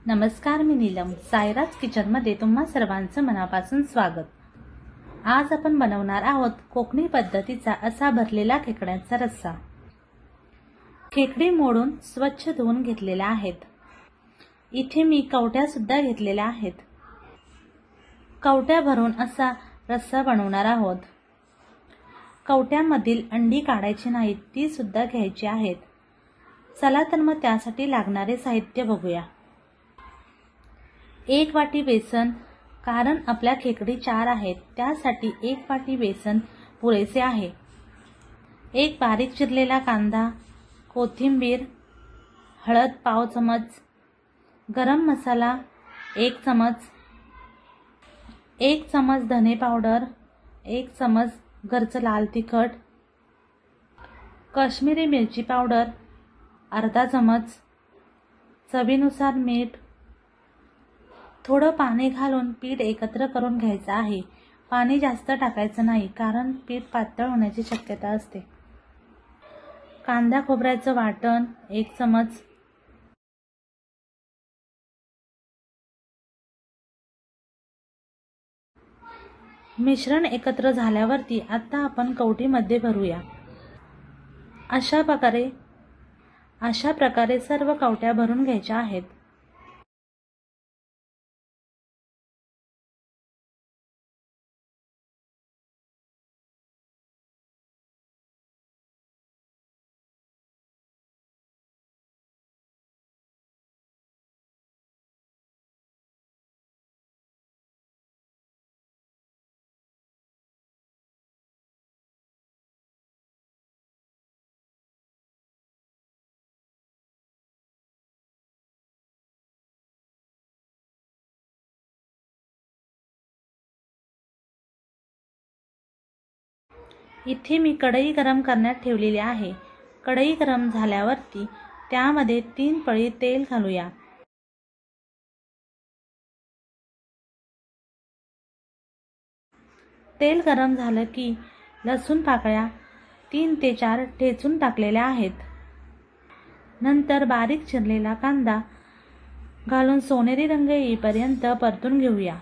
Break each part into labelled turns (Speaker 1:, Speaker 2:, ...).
Speaker 1: नमस्कार, मी नीलम. सायराज किचनमध्ये तुम्हा सर्वांचं मनापासून स्वागत. आज आपण बनवणार आहोत कोकणी पद्धतीचा असा भरलेला खेकड्यांचा रस्सा. खेकडी मोडून स्वच्छ धुवून घेतलेल्या आहेत. इथे मी कवट्या सुद्धा घेतलेल्या आहेत. कवट्या भरून असा रस्सा बनवणार आहोत. कवट्यामधील अंडी काढायची नाहीत, ती सुद्धा घ्यायची आहेत. चला तर मग त्यासाठी लागणारे साहित्य बघूया. 1 वाटी बेसन, कारण आपल्या खेकडी 4 आहेत त्यासाठी 1 वाटी बेसन पुरेसे आहे. 1 बारीक चिरलेला कांदा, कोथिंबीर, हळद पाव चमच, गरम मसाला 1 चमच, 1 चमच धने पावडर, 1 चमच घरचं लाल तिखट, काश्मीरी मिरची पावडर अर्धा चमच, चवीनुसार मीठ. थोडं पाणी घालून पीठ एकत्र करून घ्यायचं आहे. पाणी जास्त टाकायचं नाही, कारण पीठ पातळ होण्याची शक्यता असते. कांदा खोबऱ्याचं वाटण 1 चमच, मिश्रण एकत्र झाल्यावरती आता आपण कवटीमध्ये भरूया. अशा प्रकारे सर्व कवट्या भरून घ्यायच्या आहेत. इथे मी कढई गरम करण्यात ठेवलेली आहे. कढई गरम झाल्यावरती त्यामध्ये 3 पळी तेल घालूया. तेल गरम झालं की लसूण पाकळ्या 3 ते 4 ठेचून टाकलेल्या आहेत. नंतर बारीक चिरलेला कांदा घालून सोनेरी रंग येईपर्यंत परतून घेऊया.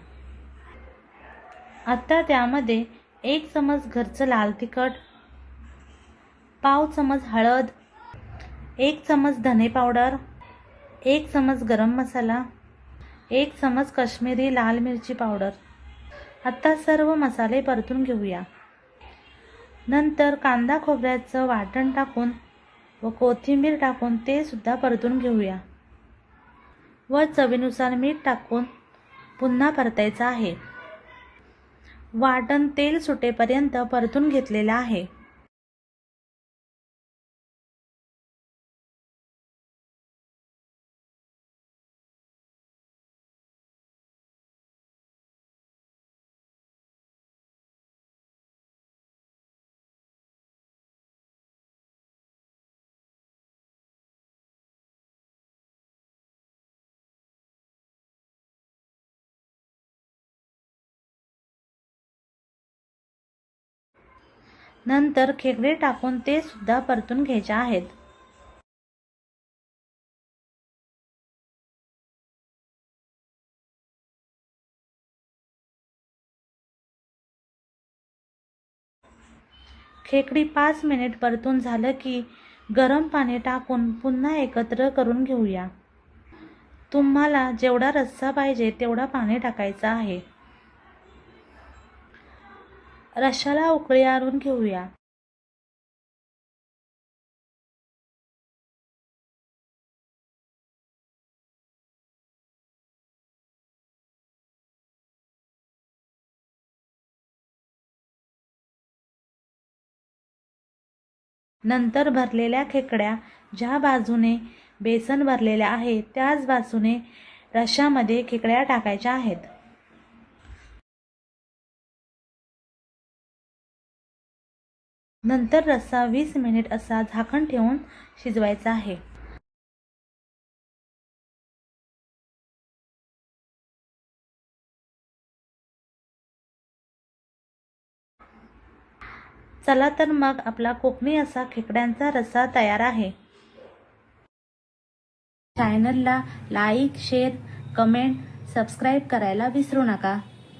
Speaker 1: आता त्यामध्ये 1 चमच घरचं लाल तिखट, पाव चमच हळद, 1 चमच धने पावडर, 1 चमच गरम मसाला, 1 चमच काश्मीरी लाल मिरची पावडर. आता सर्व मसाले परतून घेऊया. नंतर कांदा खोबऱ्याचं वाटण टाकून व कोथिंबीर टाकून ते सुद्धा परतून घेऊया व चवीनुसार मीठ टाकून पुन्हा परतायचं आहे. वाटण तेल सुटेपर्यंत परतून घेतलेलं आहे. नंतर खेकडे टाकून ते सुद्धा परतून घ्यायचे आहेत. खेकडी 5 मिनिट परतून झालं की गरम पाणी टाकून पुन्हा एकत्र करून घेऊया. तुम्हाला जेवढा रस्सा पाहिजे तेवढा पाणी टाकायचं आहे. रश्शाला उकळी आणून घेऊया. नंतर भरलेल्या खेकड्या ज्या बाजूने बेसन भरलेले आहे त्याच बाजूने रश्शामध्ये खेकड्या टाकायच्या आहेत. नंतर रस्सा 20 मिनिट असा झाकण ठेवून शिजवायचा आहे. चला तर मग आपला कोकणी असा खेकड्यांचा रस्सा तयार आहे. चॅनलला लाईक, शेअर, कमेंट, सबस्क्राईब करायला विसरू नका.